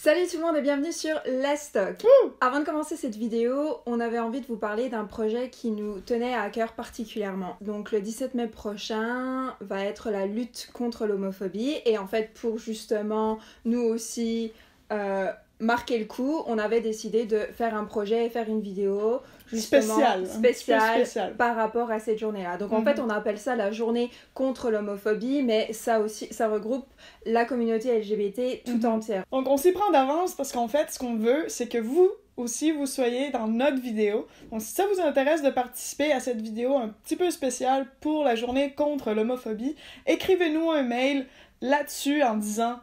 Salut tout le monde et bienvenue sur Let's Talk. Avant de commencer cette vidéo, on avait envie de vous parler d'un projet qui nous tenait à cœur particulièrement. Donc le 17 mai prochain va être la lutte contre l'homophobie et en fait pour justement nous aussi marquer le coup, on avait décidé de faire un projet et faire une vidéo justement spéciale par rapport à cette journée-là. Donc en fait on appelle ça la journée contre l'homophobie, mais ça aussi ça regroupe la communauté LGBT tout entière. Donc on s'y prend d'avance parce qu'en fait ce qu'on veut c'est que vous aussi vous soyez dans notre vidéo. Donc si ça vous intéresse de participer à cette vidéo un petit peu spéciale pour la journée contre l'homophobie, écrivez-nous un mail là-dessus en disant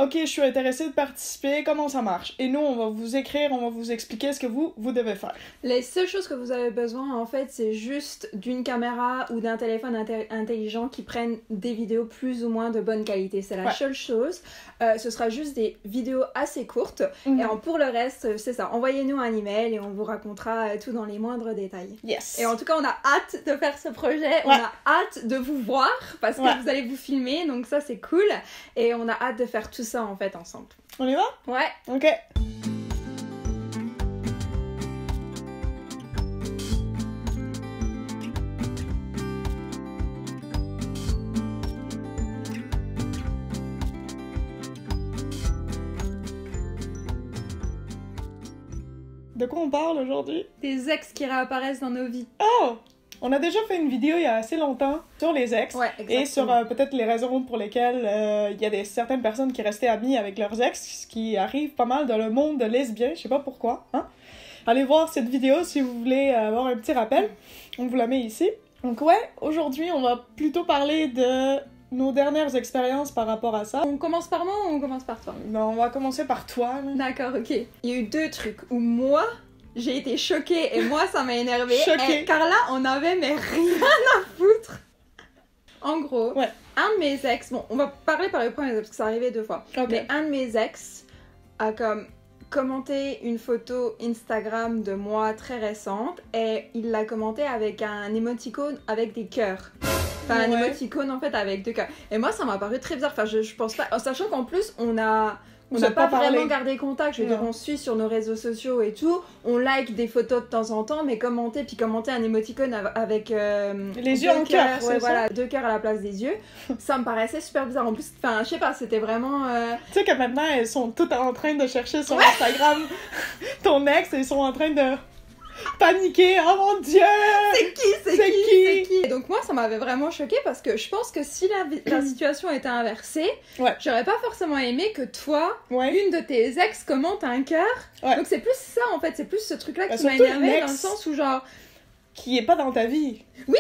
OK, je suis intéressée de participer, comment ça marche? Et nous, on va vous écrire, on va vous expliquer ce que vous devez faire. Les seules choses que vous avez besoin, en fait, c'est juste d'une caméra ou d'un téléphone intelligent qui prennent des vidéos plus ou moins de bonne qualité. C'est la seule chose. Ce sera juste des vidéos assez courtes. Et pour le reste, c'est ça. Envoyez-nous un email et on vous racontera tout dans les moindres détails. Yes! Et en tout cas, on a hâte de faire ce projet. On a hâte de vous voir parce que vous allez vous filmer. Donc ça, c'est cool. Et on a hâte de faire tout ça en fait ensemble. On y va? Ouais. OK. De quoi on parle aujourd'hui? Des ex qui réapparaissent dans nos vies. Oh! On a déjà fait une vidéo il y a assez longtemps sur les ex et sur peut-être les raisons pour lesquelles il y a certaines personnes qui restaient amies avec leurs ex, ce qui arrive pas mal dans le monde de lesbiens, je sais pas pourquoi. Hein? Allez voir cette vidéo si vous voulez avoir un petit rappel, on vous la met ici. Donc aujourd'hui on va plutôt parler de nos dernières expériences par rapport à ça. On commence par moi ou on commence par toi? Non, on va commencer par toi. D'accord, ok. Il y a eu deux trucs où moi... j'ai été choquée et moi ça m'a énervée. Choquée. Car là on avait mais rien à foutre. En gros, un de mes ex, bon on va parler par le premier parce que ça arrivait deux fois. Mais un de mes ex a commenté une photo Instagram de moi très récente et il l'a commenté avec un émoticône avec des cœurs. Enfin un émoticône en fait avec deux cœurs. Et moi ça m'a paru très bizarre. Enfin je pense pas, en sachant qu'en plus on n'a pas vraiment gardé contact, je veux dire, on suit sur nos réseaux sociaux et tout, on like des photos de temps en temps, mais commenter un émoticône avec les yeux en cœur, voilà, deux cœurs à la place des yeux, ça me paraissait super bizarre. En plus, enfin, je sais pas, c'était vraiment... Tu sais que maintenant, elles sont toutes en train de chercher sur Instagram ton ex, et elles sont en train de paniquer. Oh mon Dieu! C'est qui? Et donc moi ça m'avait vraiment choquée parce que je pense que si la situation était inversée, j'aurais pas forcément aimé que toi, une de tes ex commente un cœur. Donc c'est plus ça en fait, c'est plus ce truc là qui m'a énervée dans le sens où genre... qui est pas dans ta vie. Oui.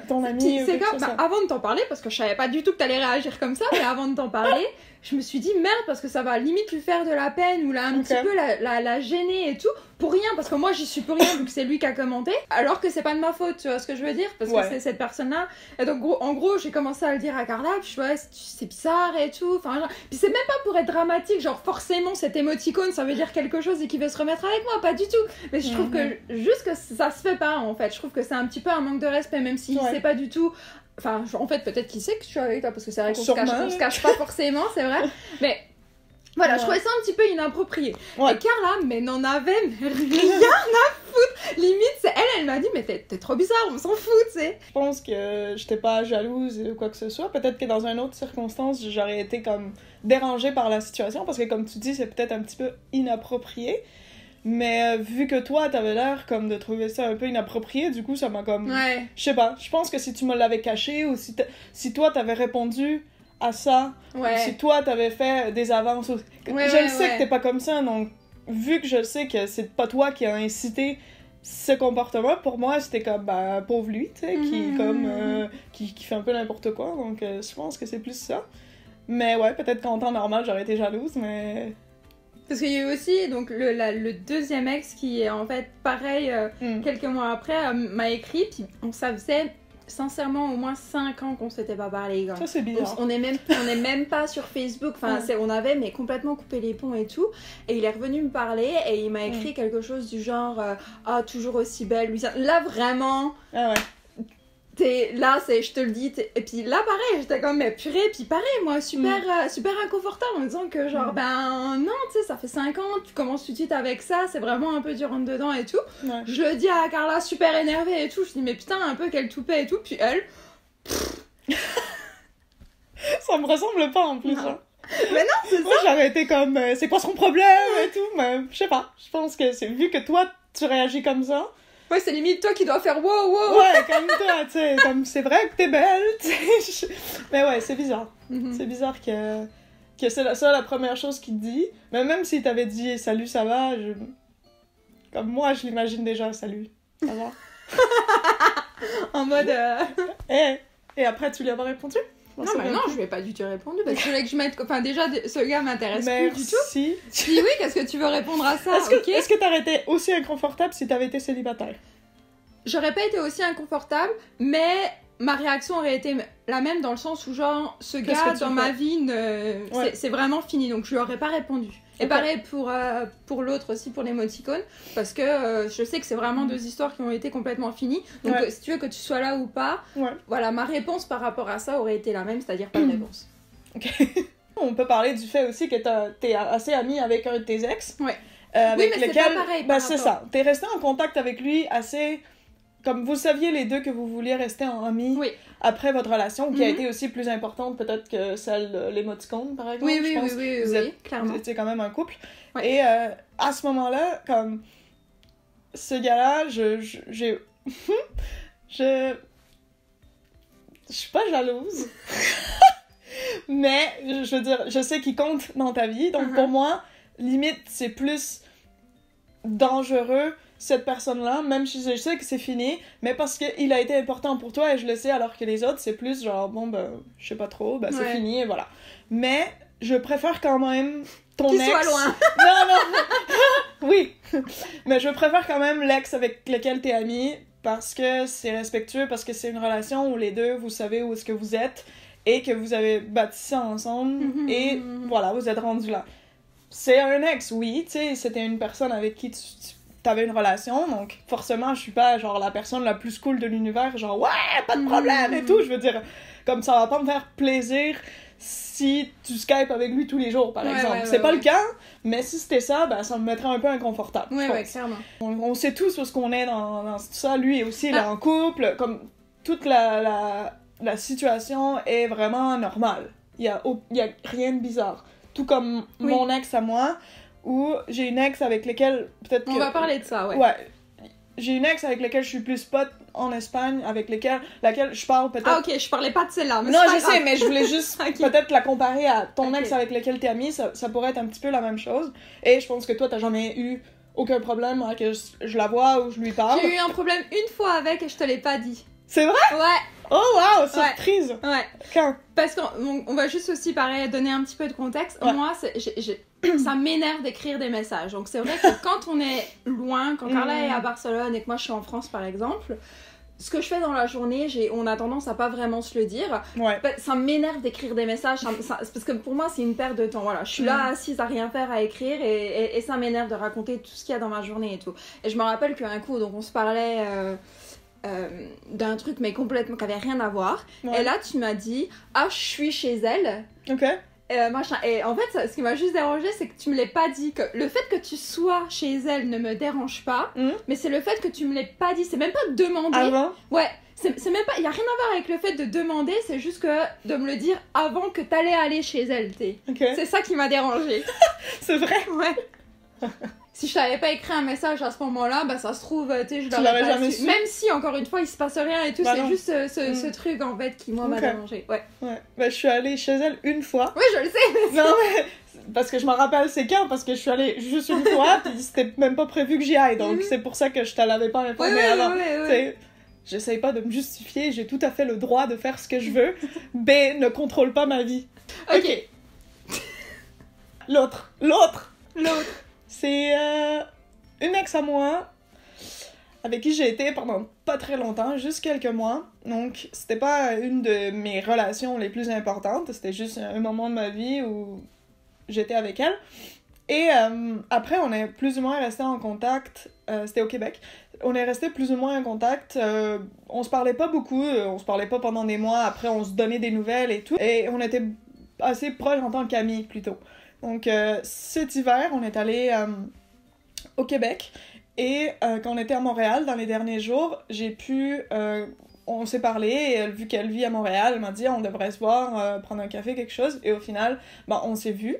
Ton ami. C'est comme, avant de t'en parler, parce que je savais pas du tout que t'allais réagir comme ça, mais avant de t'en parler, je me suis dit merde, parce que ça va limite lui faire de la peine ou là un petit peu la gêner et tout, pour rien, parce que moi j'y suis pour rien vu que c'est lui qui a commenté, alors que c'est pas de ma faute, tu vois ce que je veux dire, parce que c'est cette personne-là. Et donc en gros, j'ai commencé à le dire à Carla, puis je vois, c'est bizarre et tout, enfin, puis c'est même pas pour être dramatique, genre forcément cet émoticône ça veut dire quelque chose et qu'il veut se remettre avec moi, pas du tout. Mais je trouve que juste que ça se fait pas en fait, je trouve que c'est un petit peu un manque de respect, même si c'est pas du tout. Enfin, en fait, peut-être qu'il sait que je suis avec toi, parce que c'est vrai qu'on se cache pas forcément, c'est vrai. Mais voilà, je trouvais ça un petit peu inapproprié. Et Carla, mais n'en avait rien à foutre. Limite, c'est elle m'a dit, mais t'es trop bizarre, on s'en fout, tu sais. Je pense que j'étais pas jalouse ou quoi que ce soit. Peut-être que dans une autre circonstance, j'aurais été comme dérangée par la situation, parce que comme tu dis, c'est peut-être un petit peu inapproprié. Mais vu que toi, t'avais l'air comme de trouver ça un peu inapproprié, du coup, ça m'a comme... Je sais pas, je pense que si tu me l'avais caché ou si toi, t'avais répondu à ça, ou si toi, t'avais fait des avances... je le sais que t'es pas comme ça, donc vu que je sais que c'est pas toi qui a incité ce comportement, pour moi, c'était comme, pauvre lui, tu sais, qui fait un peu n'importe quoi, donc je pense que c'est plus ça. Mais peut-être qu'en temps normal, j'aurais été jalouse, mais... Parce qu'il y a eu aussi donc, le deuxième ex qui est en fait pareil, quelques mois après, m'a écrit, puis ça faisait sincèrement au moins 5 ans qu'on s'était pas parlé. Ça c'est bizarre. On est même pas sur Facebook, enfin on avait mais complètement coupé les ponts et tout, et il est revenu me parler et il m'a écrit quelque chose du genre toujours aussi belle Louisa. Là vraiment là, je te le dis, et puis là, pareil, j'étais comme, mais purée, puis pareil, moi, super inconfortable en disant que, genre, ben, non, tu sais, ça fait 5 ans, tu commences tout de suite avec ça, c'est vraiment un peu dur en dedans et tout. Ouais. Je le dis à Carla, super énervée et tout, je dis, mais putain, un peu qu'elle toupait et tout, puis elle... Ça me ressemble pas, en plus, hein. Mais non, c'est Moi, ça! j'aurais été comme, c'est quoi son problème et tout, mais je sais pas. Je pense que c'est vu que toi, tu réagis comme ça. Ouais, c'est limite toi qui dois faire wow, wow! Ouais, comme toi, tu sais, comme c'est vrai que t'es belle, tu sais. Mais ouais, c'est bizarre. C'est bizarre que c'est la première chose qu'il te dit. Mais même s'il t'avait dit salut, ça va, comme moi, je l'imagine déjà, salut, ça va. En mode. Et après, tu lui avais répondu? Non, mais non, je lui ai pas du tout répondu parce que je voulais que je mette. Enfin, déjà, ce gars m'intéresse plus du tout. Merci. Puis oui, qu'est-ce que tu veux répondre à ça? Est-ce que t'aurais été aussi inconfortable si t'avais été célibataire? J'aurais pas été aussi inconfortable, mais ma réaction aurait été la même dans le sens où, genre, ce gars dans ma vie, c'est vraiment fini, donc je lui aurais pas répondu. Et pareil pour l'autre aussi, pour l'émoticône, parce que je sais que c'est vraiment deux histoires qui ont été complètement finies. Donc si tu veux que tu sois là ou pas, voilà, ma réponse par rapport à ça aurait été la même, c'est-à-dire pas de réponse. Ok. On peut parler du fait aussi que t'es assez amie avec un de tes ex. Ouais. Avec oui, mais lequel, c'est pas pareil. C'est ça. T'es resté en contact avec lui assez... Comme vous saviez les deux que vous vouliez rester en amis après votre relation, qui a été aussi plus importante peut-être que celle de l'émoticône, par exemple. Oui, Clairement. Vous étiez quand même un couple. Ouais. Et à ce moment-là, comme ce gars-là, je suis pas jalouse. Mais, je veux dire, je sais qu'il compte dans ta vie. Donc, pour moi, limite, c'est plus dangereux, cette personne-là, même si je sais que c'est fini, mais parce qu'il a été important pour toi et je le sais, alors que les autres, c'est plus genre, bon, ben, je sais pas trop, ben, c'est fini et voilà. Mais, je préfère quand même ton ex... Qu'il soit loin. Non. Oui. Mais je préfère quand même l'ex avec lequel t'es amie, parce que c'est respectueux, parce que c'est une relation où les deux, vous savez où est-ce que vous êtes, et que vous avez bâti ça ensemble, et voilà, vous êtes rendus là. C'est un ex, oui, tu sais, c'était une personne avec qui t'avais une relation, donc forcément, je suis pas, genre, la personne la plus cool de l'univers, genre, ouais, pas de problème et tout, je veux dire, comme ça va pas me faire plaisir si tu Skype avec lui tous les jours, par exemple. C'est pas le cas, mais si c'était ça, ben, ça me mettrait un peu inconfortable, je pense. Clairement. On sait tous où est-ce qu'on est dans tout ça, lui aussi, il est en couple, comme toute la situation est vraiment normale. Il y a rien de bizarre. Tout comme mon ex à moi, où j'ai une ex avec laquelle peut-être que... On va parler de ça, Ouais. J'ai une ex avec laquelle je suis plus pote en Espagne, avec laquelle je parle peut-être... Ah, ok, je parlais pas de celle-là, mais non, je sais, mais je voulais juste peut-être la comparer à ton ex Ok. avec lequel t'es amie, ça pourrait être un petit peu la même chose. Et je pense que toi, t'as jamais eu aucun problème à que je la vois ou je lui parle. J'ai eu un problème une fois avec et je te l'ai pas dit. C'est vrai? Ouais. Oh wow, surprise! Ouais. Quand? Parce qu'on va juste aussi, pareil, donner un petit peu de contexte. Moi, ça m'énerve d'écrire des messages. Donc, c'est vrai que quand on est loin, quand Carla est à Barcelone et que moi, je suis en France, par exemple, ce que je fais dans la journée, on a tendance à pas vraiment se le dire. Ouais. Ça m'énerve d'écrire des messages, parce que pour moi, c'est une perte de temps. Voilà, je suis là, assise à rien faire, à écrire, et ça m'énerve de raconter tout ce qu'il y a dans ma journée et tout. Et je me rappelle qu'un coup, donc on se parlait... d'un truc mais complètement qui avait rien à voir et là tu m'as dit je suis chez elle machin. Et en fait ce qui m'a juste dérangé c'est que tu me l'aies pas dit, que le fait que tu sois chez elle ne me dérange pas mais c'est le fait que tu me l'aies pas dit, c'est même pas demandé avant c'est même pas, il y a rien à voir avec le fait de demander, c'est juste que de me le dire avant que t'allais aller chez elle, c'est ça qui m'a dérangé. C'est vrai? Ouais. Si je t'avais pas écrit un message à ce moment-là, bah ça se trouve, je l'aurais jamais su. Même si, encore une fois, il se passe rien et tout, bah c'est non. juste ce truc, en fait, qui, moi, m'a dérangé. Ouais. Bah, je suis allée chez elle une fois. Oui, je le sais, mais non, mais... Parce que je me rappelle c'est quand, parce que je suis allée juste une fois, puis c'était même pas prévu que j'y aille, donc c'est pour ça que je te l'avais pas informé avant. J'essaye pas de me justifier, j'ai tout à fait le droit de faire ce que je veux. B, ne contrôle pas ma vie. Ok. L'autre. C'est une ex à moi avec qui j'ai été pendant pas très longtemps, juste quelques mois. Donc, c'était pas une de mes relations les plus importantes, c'était juste un moment de ma vie où j'étais avec elle. Et après, on est plus ou moins restés en contact, c'était au Québec, on est resté plus ou moins en contact. On se parlait pas beaucoup, on se parlait pas pendant des mois. Après, on se donnait des nouvelles et tout. Et on était assez proches en tant qu'amis, plutôt. Donc, cet hiver, on est allé au Québec. Et quand on était à Montréal, dans les derniers jours, on s'est parlé, et vu qu'elle vit à Montréal, elle m'a dit on devrait se voir, prendre un café, quelque chose. Et au final, on s'est vus.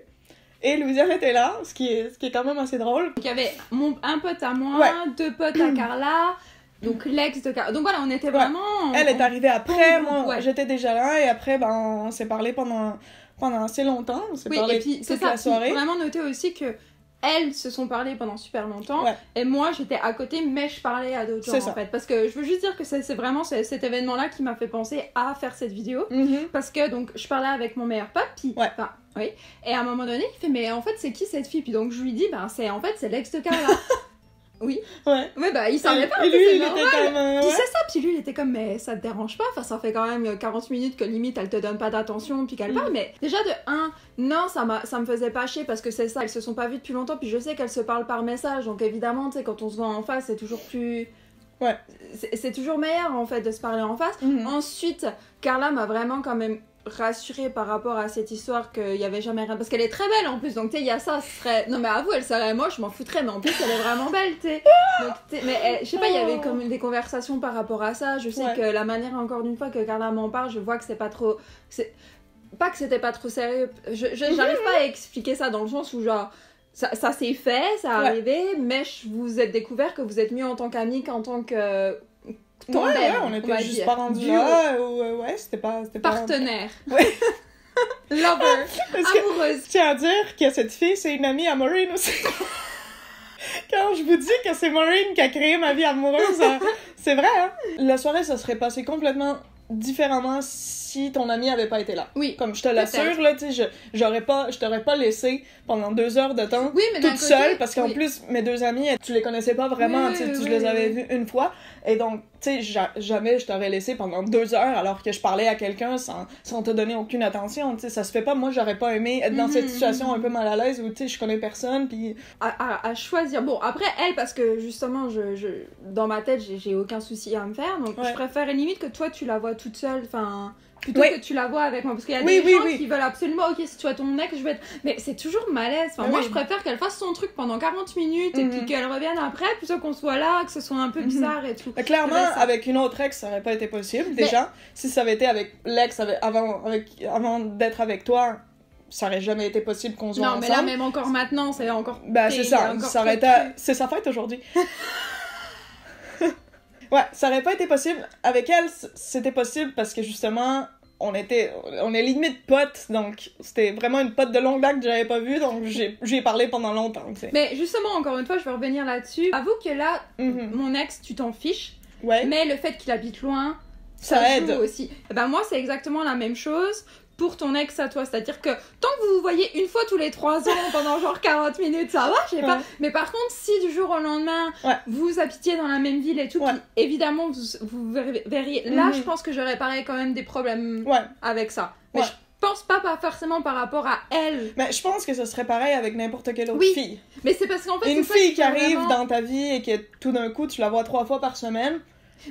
Et Louisiane était là, ce qui est quand même assez drôle. Donc il y avait un pote à moi, 2 potes à Carla, donc l'ex de Carla. Donc voilà, on était vraiment... Elle est arrivée après, moi j'étais déjà là, et après on s'est parlé pendant assez longtemps. On s'est parlé et puis, toute la soirée. Il faut vraiment noter aussi que elles se sont parlé pendant super longtemps, et moi j'étais à côté, mais je parlais à d'autres gens en fait. Parce que je veux juste dire que c'est vraiment cet événement-là qui m'a fait penser à faire cette vidéo. Parce que donc je parlais avec mon meilleur pote, puis et à un moment donné il fait mais en fait c'est qui cette fille, puis donc je lui dis c'est l'ex de Carla. Oui. Ouais, il savait pas. Et lui, il était comme... Puis c'est ça, puis lui, il était comme, mais ça te dérange pas? Enfin, ça fait quand même 40 minutes que limite, elle te donne pas d'attention, puis qu'elle parle. Mais déjà, non, ça me faisait pas chier, parce que c'est ça, elles se sont pas vues depuis longtemps, puis je sais qu'elles se parlent par message, donc évidemment, tu sais, quand on se voit en face, c'est toujours plus... Ouais. C'est toujours meilleur, en fait, de se parler en face. Ensuite, Carla m'a vraiment quand même rassurée par rapport à cette histoire qu'il y avait jamais rien, parce qu'elle est très belle en plus, donc tu sais il y a ça, ce serait non mais avoue elle serait moche, je m'en foutrais, mais en plus elle est vraiment belle, tu sais. Donc mais je sais pas, il y avait comme des conversations par rapport à ça. Je sais que la manière encore d'une fois que Carla m'en parle, je vois que c'est pas trop, pas que c'était pas trop sérieux, j'arrive pas à expliquer ça dans le sens où genre ça s'est fait, ça a arrivé, mais vous êtes découvert que vous êtes mieux en tant qu'amis qu'en tant que on était juste pas rendus là, c'était pas... Partenaire. Ouais. Lover. Amoureuse. Je tiens à dire que cette fille, c'est une amie à Maureen aussi. Quand je vous dis que c'est Maureen qui a créé ma vie amoureuse, c'est vrai, hein? La soirée, ça serait passé complètement différemment si ton ami avait pas été là. Oui. Comme je te l'assure, là, tu sais, je t'aurais pas laissé pendant 2 heures de temps toute seule, parce qu'en plus, mes 2 amies, tu les connaissais pas vraiment, tu les avais vues une fois, et donc, tu sais, jamais je t'aurais laissé pendant 2 heures alors que je parlais à quelqu'un sans te donner aucune attention, tu sais, ça se fait pas. Moi, j'aurais pas aimé être dans cette situation un peu mal à l'aise où, tu sais, je connais personne, puis... À choisir. Bon, après, elle, parce que justement, dans ma tête, j'ai aucun souci à me faire, donc je préfère limite que toi, tu la vois toute seule, enfin... Plutôt que tu la vois avec moi, parce qu'il y a des gens qui veulent absolument, ok, si tu vois ton ex, je vais être... Mais c'est toujours malaise, enfin, moi je préfère qu'elle fasse son truc pendant 40 minutes et puis qu'elle revienne après, plutôt qu'on soit là, que ce soit un peu bizarre et tout. Clairement, avec une autre ex, ça aurait pas été possible, déjà. Si ça avait été avec l'ex avant d'être avec toi, ça aurait jamais été possible qu'on se voit ensemble. Non, mais là, même encore maintenant, c'est encore... c'est ça, ça aurait été... C'est sa fête aujourd'hui. Ouais, ça aurait pas été possible. Avec elle, c'était possible parce que justement, on est limite potes, donc c'était vraiment une pote de longue date que j'avais pas vue, donc j'ai parlé pendant longtemps, tu sais. Mais justement, encore une fois, je vais revenir là-dessus. Avoue que là, mon ex, tu t'en fiches, mais le fait qu'il habite loin, ça aide aussi. Ben moi, c'est exactement la même chose pour ton ex à toi, c'est-à-dire que tant que vous vous voyez une fois tous les 3 ans pendant genre 40 minutes, ça va, je sais pas, mais par contre si du jour au lendemain vous habitiez dans la même ville et tout, puis évidemment vous verriez, là je pense que j'aurais pareil quand même des problèmes avec ça, mais je pense pas forcément par rapport à elle. Mais je pense que ce serait pareil avec n'importe quelle autre fille. Mais c'est parce qu'en fait une fille qui arrive dans ta vie et que tout d'un coup tu la vois 3 fois par semaine.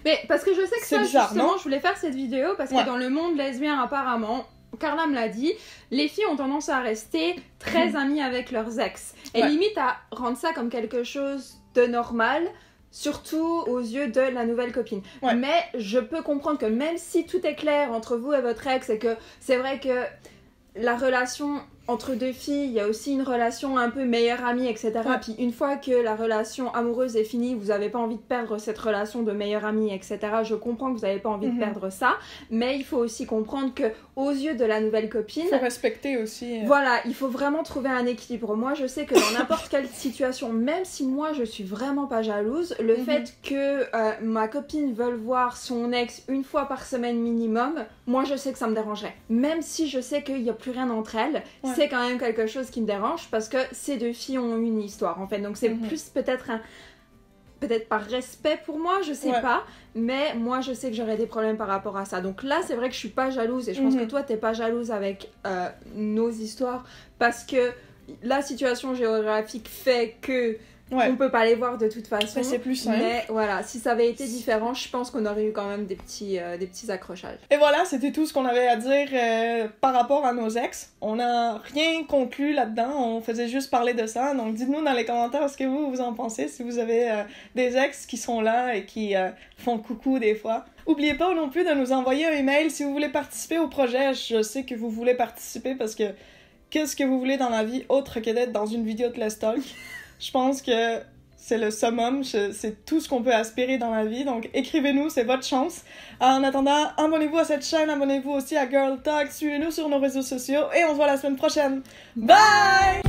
Mais parce que je sais que c'est ça bizarre, justement non? Je voulais faire cette vidéo parce que dans le monde lesbien apparemment, Carla me l'a dit, les filles ont tendance à rester très amies avec leurs ex. Et limite à rendre ça comme quelque chose de normal, surtout aux yeux de la nouvelle copine. Mais je peux comprendre que même si tout est clair entre vous et votre ex, et que c'est vrai que la relation entre 2 filles, il y a aussi une relation un peu meilleure amie, etc. Puis une fois que la relation amoureuse est finie, vous n'avez pas envie de perdre cette relation de meilleure amie, etc. Je comprends que vous n'avez pas envie de perdre ça, mais il faut aussi comprendre que aux yeux de la nouvelle copine, il faut respecter aussi. Voilà, il faut vraiment trouver un équilibre. Moi, je sais que dans n'importe quelle situation, même si moi je suis vraiment pas jalouse, le fait que ma copine veuille voir son ex une fois par semaine minimum, moi je sais que ça me dérangerait. Même si je sais qu'il n'y a plus rien entre elles, c'est quand même quelque chose qui me dérange parce que ces 2 filles ont une histoire en fait. Donc c'est plus peut-être par respect pour moi, je sais pas, mais moi je sais que j'aurais des problèmes par rapport à ça. Donc là c'est vrai que je suis pas jalouse et je pense que toi t'es pas jalouse avec nos histoires parce que la situation géographique fait que Ouais. On peut pas les voir de toute façon. Mais c'est plus simple. Mais voilà, si ça avait été différent, je pense qu'on aurait eu quand même des petits accrochages. Et voilà, c'était tout ce qu'on avait à dire par rapport à nos ex. On n'a rien conclu là-dedans, on faisait juste parler de ça. Donc dites-nous dans les commentaires ce que vous en pensez, si vous avez des ex qui sont là et qui font coucou des fois. Oubliez pas non plus de nous envoyer un email si vous voulez participer au projet. Je sais que vous voulez participer parce que qu'est-ce que vous voulez dans la vie autre que d'être dans une vidéo de Let's Talk? Je pense que c'est le summum, c'est tout ce qu'on peut aspirer dans la vie, donc écrivez-nous, c'est votre chance. En attendant, abonnez-vous à cette chaîne, abonnez-vous aussi à Girl Talk, suivez-nous sur nos réseaux sociaux et on se voit la semaine prochaine. Bye!